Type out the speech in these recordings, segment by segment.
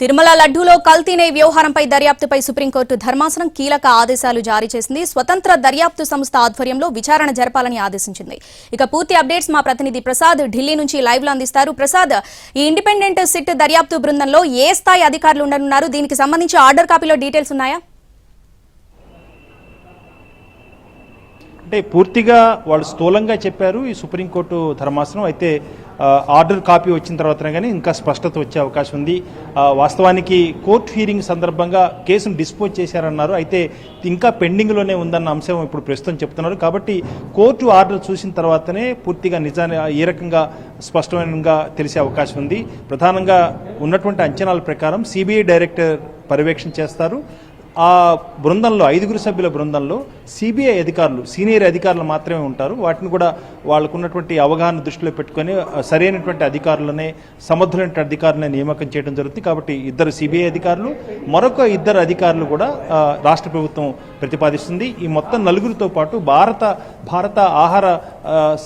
తిరుమల లడ్డూలో కల్తీనే వ్యవహారంపై దర్యాప్తుపై సుప్రీంకోర్టు ధర్మాసనం కీలక ఆదేశాలు జారీ చేసింది. స్వతంత్ర దర్యాప్తు సంస్థ ఆధ్వర్యంలో విచారణ జరపాలని ఆదేశించింది. ఇక పూర్తి అప్డేట్స్ మా ప్రతినిధి ప్రసాద్ ఢిల్లీ నుంచి లైవ్ లో అందిస్తారు. ప్రసాద్, ఈ ఇండిపెండెంట్ సిట్ దర్యాప్తు బృందంలో ఏ స్థాయి అధికారులు ఉండనున్నారు? దీనికి సంబంధించి ఆర్డర్ కాపీలో డీటెయిల్స్ ఉన్నాయా? అంటే పూర్తిగా వాళ్ళు స్థూలంగా చెప్పారు ఈ సుప్రీంకోర్టు ధర్మాసనం. అయితే ఆర్డర్ కాపీ వచ్చిన తర్వాతనే కానీ ఇంకా స్పష్టత వచ్చే అవకాశం ఉంది. వాస్తవానికి కోర్టు హీరింగ్ సందర్భంగా కేసును డిస్పోజ్ చేశారన్నారు. అయితే ఇంకా పెండింగ్లోనే ఉందన్న అంశం ఇప్పుడు ప్రస్తుతం చెప్తున్నారు. కాబట్టి కోర్టు ఆర్డర్ చూసిన తర్వాతనే పూర్తిగా నిజాన్ని ఏ రకంగా స్పష్టంగా తెలిసే అవకాశం ఉంది. ప్రధానంగా ఉన్నటువంటి అంచనాల ప్రకారం సిబిఐ డైరెక్టర్ పర్యవేక్షణ చేస్తారు. ఆ బృందంలో 5 సభ్యుల బృందంలో సిబిఐ అధికారులు, సీనియర్ అధికారులు మాత్రమే ఉంటారు. వాటిని కూడా వాళ్ళకున్నటువంటి అవగాహన దృష్టిలో పెట్టుకొని సరైనటువంటి అధికారులనే, సమర్థులైన అధికారులనే నియామకం చేయడం జరుగుతుంది. కాబట్టి 2 సిబిఐ అధికారులు, మరొక 2 అధికారులు కూడా రాష్ట్ర ప్రభుత్వం ప్రతిపాదిస్తుంది. ఈ మొత్తం 4తో పాటు భారత ఆహార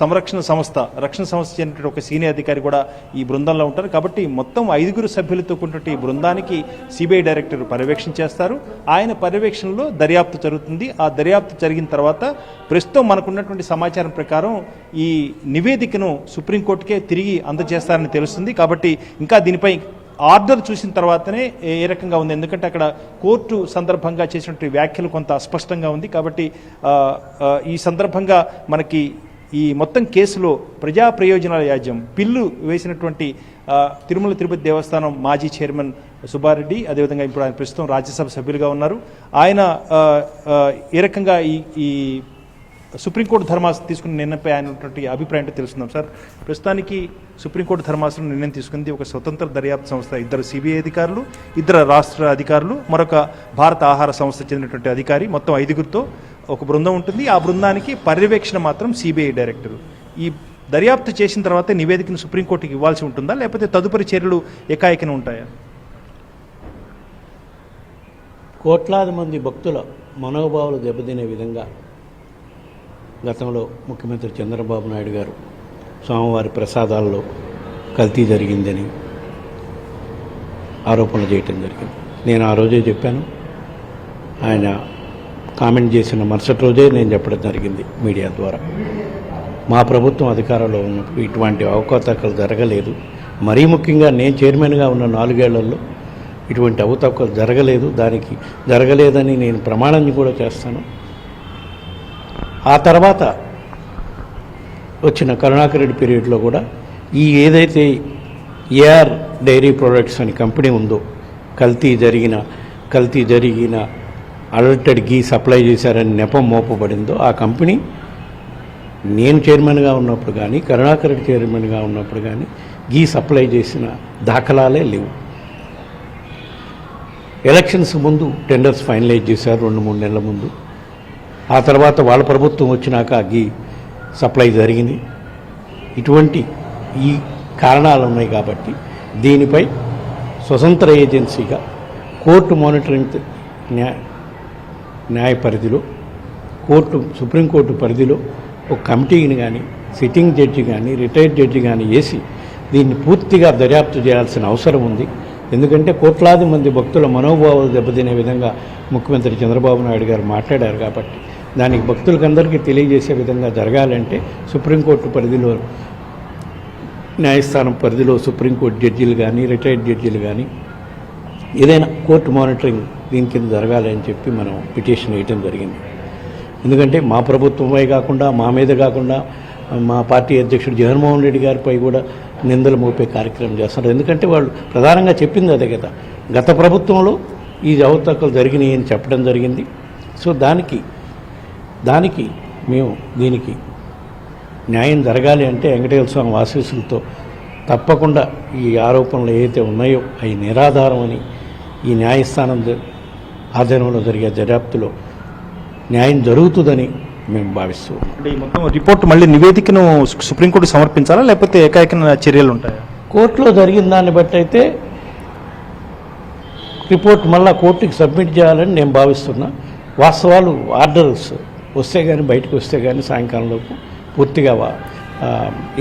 సంరక్షణ సంస్థ, రక్షణ సంస్థ చెందిన ఒక సీనియర్ అధికారి కూడా ఈ బృందంలో ఉంటారు. కాబట్టి మొత్తం 5 సభ్యులతో కూడినటువంటి ఈ బృందానికి సిబిఐ డైరెక్టర్ పర్యవేక్షణ చేస్తారు. ఆయన పర్యవేక్షణలో దర్యాప్తు జరుగుతుంది. ఆ దర్యాప్తు జరిగిన తర్వాత ప్రస్తుతం మనకున్నటువంటి సమాచారం ప్రకారం ఈ నివేదికను సుప్రీంకోర్టుకే తిరిగి అందజేస్తారని తెలుస్తుంది. కాబట్టి ఇంకా దీనిపై ఆర్డర్ చూసిన తర్వాతనే ఏ రకంగా ఉంది. ఎందుకంటే అక్కడ కోర్టు సందర్భంగా చేసినటువంటి వ్యాఖ్యలు కొంత అస్పష్టంగా ఉంది. కాబట్టి ఈ సందర్భంగా మనకి ఈ మొత్తం కేసులో ప్రజా ప్రయోజనాల యాజ్యం పిల్లు వేసినటువంటి తిరుమల తిరుపతి దేవస్థానం మాజీ చైర్మన్ సుబ్బారెడ్డి, అదేవిధంగా ఇప్పుడు ఆయన ప్రస్తుతం రాజ్యసభ సభ్యులుగా ఉన్నారు. ఆయన ఏ రకంగా ఈ సుప్రీంకోర్టు ధర్మాసనం తీసుకున్న నిర్ణయంపై ఆయనటువంటి అభిప్రాయం తెలుసుకుందాం. సార్, ప్రస్తుతానికి సుప్రీంకోర్టు ధర్మాసనం నిర్ణయం తీసుకుంది. ఒక స్వతంత్ర దర్యాప్తు సంస్థ, 2 సిబిఐ అధికారులు, 2 రాష్ట్ర అధికారులు, మరొక భారత ఆహార సంస్థ చెందినటువంటి అధికారి, మొత్తం 5తో ఒక బృందం ఉంటుంది. ఆ బృందానికి పర్యవేక్షణ మాత్రం సిబిఐ డైరెక్టర్. ఈ దర్యాప్తు చేసిన తర్వాత నివేదికను సుప్రీంకోర్టుకి ఇవ్వాల్సి ఉంటుందా, లేకపోతే తదుపరి చర్యలు ఏకాఏకిన ఉంటాయా? కోట్లాది మంది భక్తుల మనోభావాలు దెబ్బతినే విధంగా గతంలో ముఖ్యమంత్రి చంద్రబాబు నాయుడు గారు స్వామివారి ప్రసాదాల్లో కల్తీ జరిగిందని ఆరోపణలు చేయటం జరిగింది. నేను ఆ రోజే చెప్పాను. ఆయన కామెంట్ చేసిన మరుసటి రోజే నేను చెప్పడం జరిగింది మీడియా ద్వారా. మా ప్రభుత్వం అధికారంలో ఉన్నప్పుడు ఇటువంటి అవకతవకలు జరగలేదు. మరీ ముఖ్యంగా నేను చైర్మన్గా ఉన్న 4 ఏళ్లలో ఇటువంటి అవకతవకలు జరగలేదు. దానికి జరగలేదని నేను ప్రమాణం కూడా చేస్తాను. ఆ తర్వాత వచ్చిన కరుణాకర్ రెడ్డి పీరియడ్లో కూడా ఈ ఏదైతే ఏఆర్ డైరీ ప్రొడక్ట్స్ అని కంపెనీ ఉందో, కల్తీ జరిగిన అడల్టెడ్ గీ సప్లై చేశారని నెపం మోపబడిందో, ఆ కంపెనీ నేను చైర్మన్గా ఉన్నప్పుడు కానీ, కరుణాకర్ రెడ్డి చైర్మన్గా ఉన్నప్పుడు కానీ గీ సప్లై చేసిన దాఖలాలే లేవు. ఎలక్షన్స్ ముందు టెండర్స్ ఫైనలైజ్ చేశారు 2-3 నెలల ముందు. ఆ తర్వాత వాళ్ళ ప్రభుత్వం వచ్చినాక గీ సప్లై జరిగింది. ఇటువంటి ఈ కారణాలు ఉన్నాయి. కాబట్టి దీనిపై స్వతంత్ర ఏజెన్సీగా కోర్టు మానిటరింగ్ న్యాయ పరిధిలో, సుప్రీంకోర్టు పరిధిలో ఒక కమిటీని కానీ, సిట్టింగ్ జడ్జి కానీ, రిటైర్డ్ జడ్జి కానీ వేసి దీన్ని పూర్తిగా దర్యాప్తు చేయాల్సిన అవసరం ఉంది. ఎందుకంటే కోట్లాది మంది భక్తుల మనోభావాలు దెబ్బతినే విధంగా ముఖ్యమంత్రి చంద్రబాబు నాయుడు గారు మాట్లాడారు. కాబట్టి దానికి భక్తులకందరికీ తెలియజేసే విధంగా జరగాలంటే సుప్రీంకోర్టు పరిధిలో, న్యాయస్థానం పరిధిలో సుప్రీంకోర్టు జడ్జీలు కానీ, రిటైర్డ్ జడ్జీలు కానీ ఏదైనా కోర్టు మానిటరింగ్ దీని కింద జరగాలని చెప్పి మనం పిటిషన్ వేయటం జరిగింది. ఎందుకంటే మా ప్రభుత్వంపై కాకుండా, మా మీద కాకుండా, మా పార్టీ అధ్యక్షుడు జగన్మోహన్ రెడ్డి గారిపై కూడా నిందలు మోపే కార్యక్రమం చేస్తున్నారు. ఎందుకంటే వాళ్ళు ప్రధానంగా చెప్పింది అదే కదా, గత ప్రభుత్వంలో ఈ అవకతవకలు జరిగినాయి అని చెప్పడం జరిగింది. సో దానికి మేము దీనికి న్యాయం జరగాలి అంటే వెంకటేశ్వర స్వామి ఆశీస్సులతో తప్పకుండా ఈ ఆరోపణలు ఏవైతే ఉన్నాయో అవి నిరాధారం అని ఈ న్యాయస్థానం ఆధీనంలో జరిగే దర్యాప్తులో న్యాయం జరుగుతుందని మేము భావిస్తున్నాం. అంటే ఈ మొత్తం రిపోర్ట్ మళ్ళీ నివేదికను సుప్రీంకోర్టు సమర్పించాలా, లేకపోతే ఏకాఏకిన చర్యలు ఉంటాయా? కోర్టులో జరిగిన దాన్ని బట్టి అయితే రిపోర్ట్ మళ్ళీ కోర్టుకి సబ్మిట్ చేయాలని నేను భావిస్తున్నా. వాస్తవాలు ఆర్డర్స్ వస్తే కానీ, బయటకు వస్తే కానీ సాయంకాలంలోపు పూర్తిగా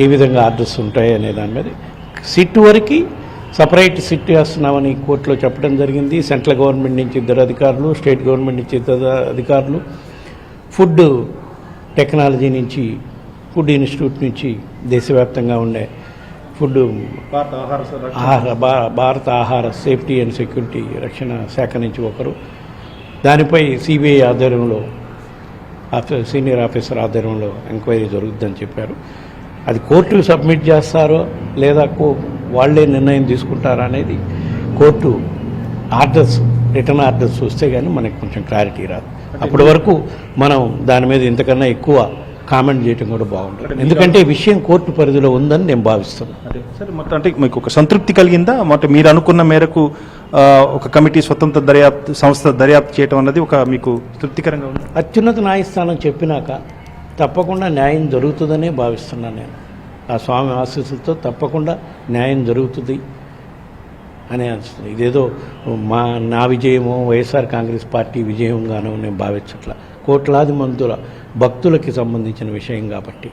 ఏ విధంగా ఆర్డర్స్ ఉంటాయి అనే దాని మీద సిట్ వరకు సపరేట్ సిట్ వేస్తున్నామని కోర్టులో చెప్పడం జరిగింది. సెంట్రల్ గవర్నమెంట్ నుంచి 2 అధికారులు, స్టేట్ గవర్నమెంట్ నుంచి 2 అధికారులు, ఫుడ్ టెక్నాలజీ నుంచి, ఫుడ్ ఇన్స్టిట్యూట్ నుంచి, దేశవ్యాప్తంగా ఉండే ఫుడ్ భారత ఆహార సేఫ్టీ అండ్ సెక్యూరిటీ రక్షణ శాఖ నుంచి ఒకరు, దానిపై సిబిఐ ఆధ్వర్యంలో సీనియర్ ఆఫీసర్ ఆధ్వర్యంలో ఎంక్వైరీ జరుగుతుందని చెప్పారు. అది కోర్టుకు సబ్మిట్ చేస్తారో లేదా వాళ్లే నిర్ణయం తీసుకుంటారా అనేది కోర్టు ఆర్డర్స్, రిటర్న్ ఆర్డర్స్ వస్తే కానీ మనకు కొంచెం క్లారిటీ రాదు. అప్పటి వరకు మనం దాని మీద ఇంతకన్నా ఎక్కువ కామెంట్ చేయడం కూడా బాగుంటుంది. ఎందుకంటే ఈ విషయం కోర్టు పరిధిలో ఉందని నేను భావిస్తున్నాను. సరే, మొత్తం అంటే మీకు ఒక సంతృప్తి కలిగిందా? మొత్తం మీరు అనుకున్న మేరకు ఒక కమిటీ స్వతంత్ర సంస్థ దర్యాప్తు చేయడం అన్నది ఒక మీకు తృప్తికరంగా ఉంది? అత్యున్నత న్యాయస్థానం చెప్పినాక తప్పకుండా న్యాయం జరుగుతుందనే భావిస్తున్నాను నేను. ఆ స్వామి ఆశీస్సులతో తప్పకుండా న్యాయం జరుగుతుంది అని అనిపిస్తుంది. ఇదేదో నా విజయమో వైఎస్ఆర్ కాంగ్రెస్ పార్టీ విజయంగానో నేను భావించట్లా. కోట్లాది మందుల భక్తులకి సంబంధించిన విషయం కాబట్టి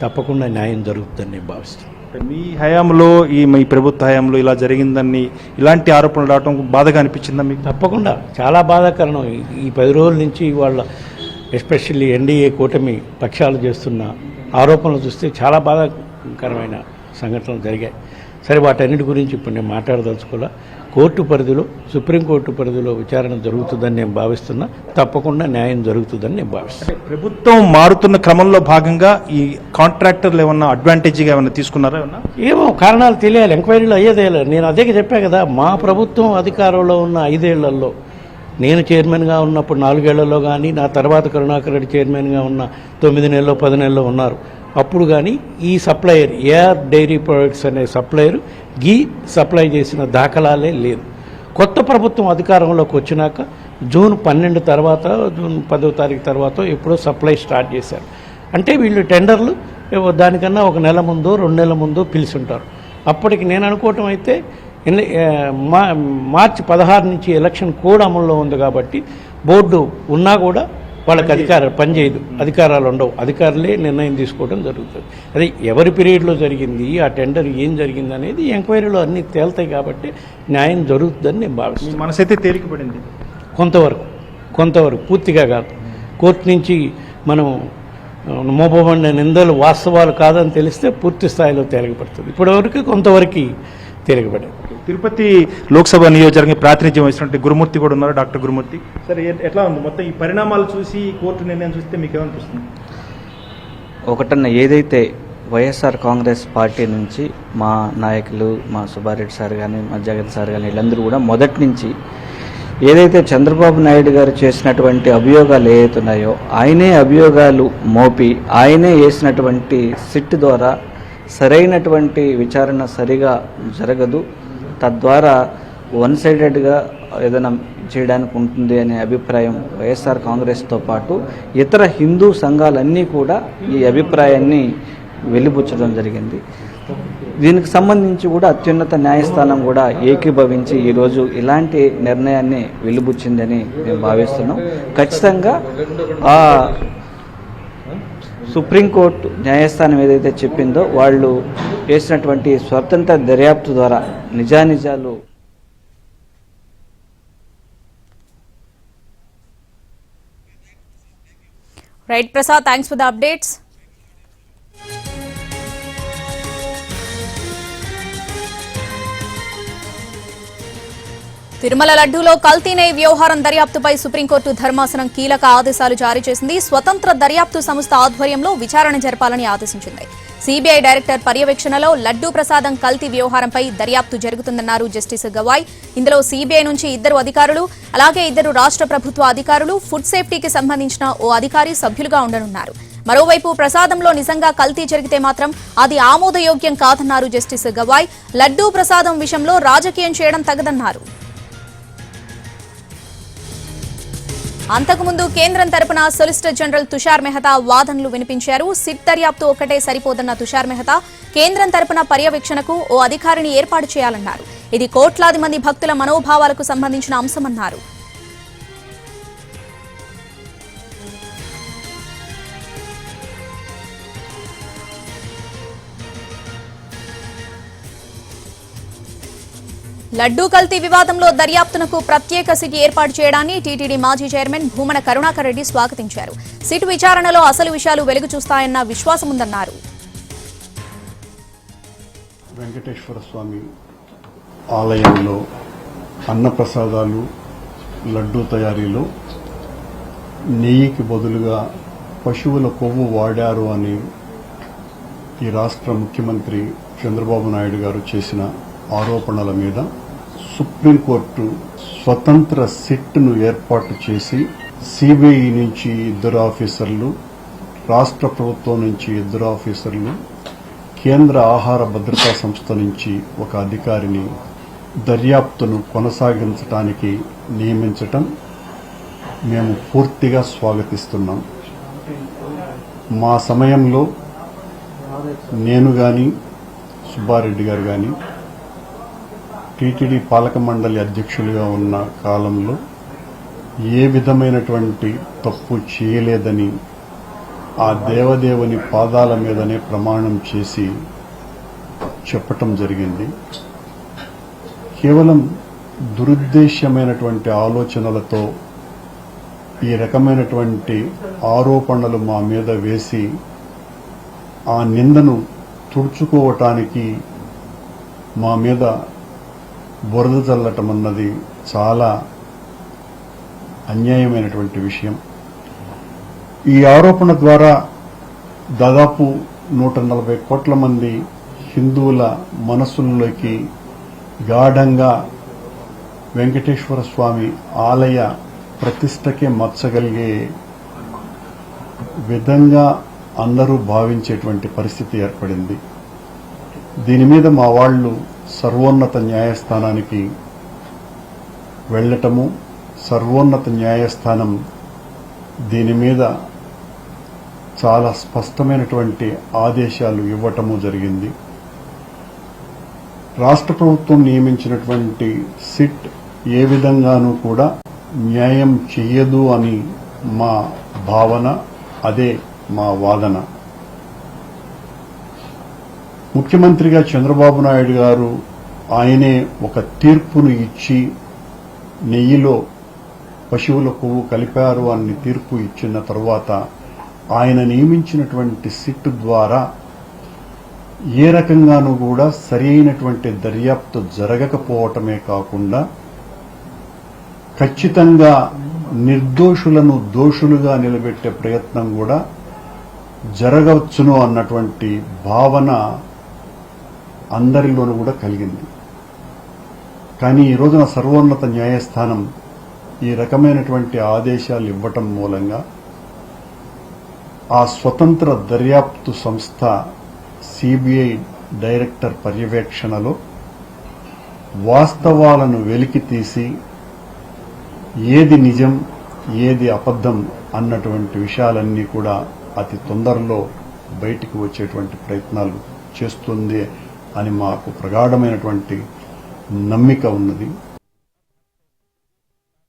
తప్పకుండా న్యాయం జరుగుతుందని నేను భావిస్తున్నాను. మీ హయాంలో మీ ప్రభుత్వ హయాంలో ఇలా జరిగిందని ఇలాంటి ఆరోపణలు రావడం బాధగా అనిపించిందా మీకు? తప్పకుండా చాలా బాధాకరణం. ఈ 10 రోజుల నుంచి వాళ్ళ ఎస్పెషల్లీ ఎన్డీఏ కూటమి పక్షాలు చేస్తున్న ఆరోపణలు చూస్తే చాలా బాధాకరమైన సంఘటనలు జరిగాయి. సరే, వాటన్నిటి గురించి ఇప్పుడు నేను మాట్లాడదలుచుకోలే. కోర్టు పరిధిలో, సుప్రీంకోర్టు పరిధిలో విచారణ జరుగుతుందని నేను భావిస్తున్నా. తప్పకుండా న్యాయం జరుగుతుందని నేను భావిస్తున్నాను. ప్రభుత్వం మారుతున్న క్రమంలో భాగంగా ఈ కాంట్రాక్టర్లు ఏమన్నా అడ్వాంటేజ్గా ఏమన్నా తీసుకున్నారా? ఏమో కారణాలు తెలియాలి, ఎంక్వైరీలో అయ్యేదే. నేను అదే చెప్పా కదా, మా ప్రభుత్వం అధికారంలో ఉన్న 5 ఏళ్లలో, నేను చైర్మన్గా ఉన్నప్పుడు 4 ఏళ్లలో కానీ, నా తర్వాత కరుణాకర్ రెడ్డి చైర్మన్గా ఉన్న 9 నెలలో 10 నెలలో ఉన్నారు. అప్పుడు కానీ ఈ సప్లయర్ ఏఆర్ డైరీ ప్రొడక్ట్స్ అనే సప్లయర్ గీ సప్లై చేసిన దాఖలాలే లేదు. కొత్త ప్రభుత్వం అధికారంలోకి వచ్చినాక జూన్ 12 తర్వాత, జూన్ 10వ తారీఖు తర్వాత ఎప్పుడో సప్లై స్టార్ట్ చేశారు. అంటే వీళ్ళు టెండర్లు దానికన్నా 1 నెల ముందో 2 నెలల ముందో పిలిచుంటారు. అప్పటికి నేను అనుకోవటం అయితే మార్చి 16 నుంచి ఎలక్షన్ కోడ్ అమల్లో ఉంది కాబట్టి బోర్డు ఉన్నా కూడా వాళ్ళకి అధికారాలు పనిచేయదు, అధికారాలు ఉండవు. అధికారులే నిర్ణయం తీసుకోవడం జరుగుతుంది. అది ఎవరి పీరియడ్లో జరిగింది, ఆ టెండర్ ఏం జరిగింది అనేది ఎంక్వైరీలో అన్నీ తేలుతాయి కాబట్టి న్యాయం జరుగుతుందని నేను భావిస్తున్నాను. మనసైతే తేలికపడింది కొంతవరకు, పూర్తిగా కాదు. కోర్టు నుంచి మనం మోపబడిన నిందలు వాస్తవాలు కాదని తెలిస్తే పూర్తి స్థాయిలో తేలికపడుతుంది. ఇప్పటివరకు కొంతవరకు తేలికపడింది. తిరుపతి లోక్సభ నియోజకవర్గం ప్రాతినిధ్యం వహిస్తున్నట్టు గురుమూర్తి కూడా ఉన్నారు, డాక్టర్ గురుమూర్తి. సరే, ఎట్లా ఉంది మొత్తం ఈ పరిణామాలు చూసి, కోర్టు నిర్ణయం చూస్తే మీకు ఏమనిపిస్తుంది? ఒకటన్నా ఏదైతే వైఎస్ఆర్ కాంగ్రెస్ పార్టీ నుంచి మా నాయకులు, మా సుబ్బారెడ్డి సార్ కానీ, మా జగన్ సార్ కానీ, వీళ్ళందరూ కూడా మొదటి నుంచి ఏదైతే చంద్రబాబు నాయుడు గారు చేసినటువంటి అభియోగాలు ఏవైతున్నాయో ఆయనే అభియోగాలు మోపి ఆయనే వేసినటువంటి సిట్ ద్వారా సరైనటువంటి విచారణ సరిగా జరగదు, తద్వారా 1 సైడెడ్గా ఏదైనా చేయడానికి ఉంటుంది అనే అభిప్రాయం వైఎస్ఆర్ కాంగ్రెస్తో పాటు ఇతర హిందూ సంఘాలన్నీ కూడా ఈ అభిప్రాయాన్ని వెలిబుచ్చడం జరిగింది. దీనికి సంబంధించి కూడా అత్యున్నత న్యాయస్థానం కూడా ఏకీభవించి ఈరోజు ఇలాంటి నిర్ణయాన్ని వెలిబుచ్చిందని మేము భావిస్తున్నాం. ఖచ్చితంగా ఆ సుప్రీంకోర్టు న్యాయస్థానం ఏదైతే చెప్పిందో వాళ్ళు చేసినటువంటి స్వతంత్ర దర్యాప్తు ద్వారా నిజానిజాలు right Prasad, thanks for the updates. Tirumala లడ్డూలో కల్తీ నెయ్యి వ్యవహారం దర్యాప్తుపై సుప్రీంకోర్టు ధర్మాసనం కీలక ఆదేశాలు జారీ చేసింది. స్వతంత్ర దర్యాప్తు సంస్థ ఆధ్వర్యంలో విచారణ జరపాలని ఆదేశించింది. సిబిఐ డైరెక్టర్ పర్యవేక్షణలో లడ్డూ ప్రసాదం కల్తీ వ్యవహారంపై దర్యాప్తు జరుగుతుందన్నారు జస్టిస్ గవాయ్. ఇందులో సిబిఐ నుంచి 2 అధికారులు, అలాగే 2 రాష్ట్ర ప్రభుత్వ అధికారులు, ఫుడ్ సేఫ్టీకి సంబంధించిన ఓ అధికారి సభ్యులుగా ఉండనున్నారు. మరోవైపు ప్రసాదంలో నిజంగా కల్తీ జరిగితే మాత్రం అది ఆమోదయోగ్యం కాదన్నారు జస్టిస్ గవాయ్. లడ్డూ ప్రసాదం విషయంలో రాజకీయం చేయడం తగదన్నారు. అంతకుముందు కేంద్రం తరపున సొలిసిటర్ జనరల్ తుషార్ మెహతా వాదనలు వినిపించారు. సిట్ దర్యాప్తు ఒక్కటే సరిపోదన్న తుషార్ మెహతా కేంద్రం తరపున పర్యవేక్షణకు ఓ అధికారిని ఏర్పాటు చేయాలన్నారు. ఇది కోట్లాది మంది భక్తుల మనోభావాలకు సంబంధించిన అంశమన్నారు. లడ్డూ కల్తీ వివాదంలో దర్యాప్తునకు ప్రత్యేక సిట్ ఏర్పాటు చేయడాన్ని టీటీడీ మాజీ చైర్మన్ భూమన కరుణాకర్ రెడ్డి స్వాగతించారు. సిట్ విచారణలో అసలు విషయాలు వెలుగు చూస్తాయన్న విశ్వాసముందన్నారు. వెంకటేశ్వర స్వామి ఆలయంలో అన్నప్రసాదాలు లడ్డూ తయారీలో నెయ్యికి బదులుగా పశువుల కొవ్వు వాడారు అని ఈ రాష్ట్ర ముఖ్యమంత్రి చంద్రబాబు నాయుడు గారు చేసిన ఆరోపణల మీద సుప్రీంకోర్టు స్వతంత్ర సిట్ను ఏర్పాటు చేసి సిబిఐ నుంచి 2 ఆఫీసర్లు, రాష్ట్ర ప్రభుత్వం నుంచి 2 ఆఫీసర్లు, కేంద్ర ఆహార భద్రతా సంస్థ నుంచి ఒక అధికారిని దర్యాప్తును కొనసాగించడానికి నియమించటం మేము పూర్తిగా స్వాగతిస్తున్నాం. మా సమయంలో నేను గాని సుబ్బారెడ్డి గారు గాని టీటీడీ పాలక మండలి అధ్యక్షులుగా ఉన్న కాలంలో ఏ విధమైనటువంటి తప్పు చేయలేదని ఆ దేవదేవుని పాదాల మీదనే ప్రమాణం చేసి చెప్పటం జరిగింది. కేవలం దురుద్దేశ్యమైనటువంటి ఆలోచనలతో ఈ రకమైనటువంటి ఆరోపణలు మా మీద వేసి ఆ నిందను తుడుచుకోవటానికి మా మీద బురద చల్లటం అన్నది చాలా అన్యాయమైనటువంటి విషయం. ఈ ఆరోపణ ద్వారా దాదాపు 140 కోట్ల మంది హిందువుల మనస్సుల్లోకి గాఢంగా వెంకటేశ్వర స్వామి ఆలయ ప్రతిష్టకే మచ్చగలిగే విధంగా అందరూ భావించేటువంటి పరిస్థితి ఏర్పడింది. దీని మీద మా వాళ్ళు సర్వోన్నత న్యాయస్థానానికి వెళ్లటము, సర్వోన్నత న్యాయస్థానం దీని మీద చాలా స్పష్టమైనటువంటి ఆదేశాలు ఇవ్వటము జరిగింది. రాష్ట్ర ప్రభుత్వం నియమించినటువంటి సిట్ ఏ విధంగానూ కూడా న్యాయం చెయ్యదు అని మా భావన, అదే మా వాదన. ముఖ్యమంత్రిగా చంద్రబాబు నాయుడు గారు ఆయనే ఒక తీర్పును ఇచ్చి నెయ్యిలో పశువుల కొవ్వు కలిపారు అని తీర్పు ఇచ్చిన తర్వాత ఆయన నియమించినటువంటి సిట్ ద్వారా ఏ రకంగానూ కూడా సరైనటువంటి దర్యాప్తు జరగకపోవటమే కాకుండా ఖచ్చితంగా నిర్దోషులను దోషులుగా నిలబెట్టే ప్రయత్నం కూడా జరగవచ్చును అన్నటువంటి భావన అందరిలోనూ కూడా కలిగింది. కానీ ఈ రోజున సర్వోన్నత న్యాయస్థానం ఈ రకమైనటువంటి ఆదేశాలు ఇవ్వటం మూలంగా ఆ స్వతంత్ర దర్యాప్తు సంస్థ సిబిఐ డైరెక్టర్ పర్యవేక్షణలో వాస్తవాలను వెలికి తీసి ఏది నిజం ఏది అబద్ధం అన్నటువంటి విషయాలన్నీ కూడా అతి తొందరలో బయటికి వచ్చేటువంటి ప్రయత్నాలు చేస్తుంది అని మాకు ప్రగాఢమైనటువంటి నమ్మిక ఉన్నది.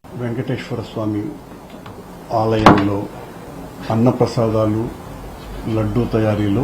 వెంకటేశ్వర స్వామి ఆలయంలో అన్నప్రసాదాలు లడ్డూ తయారీలో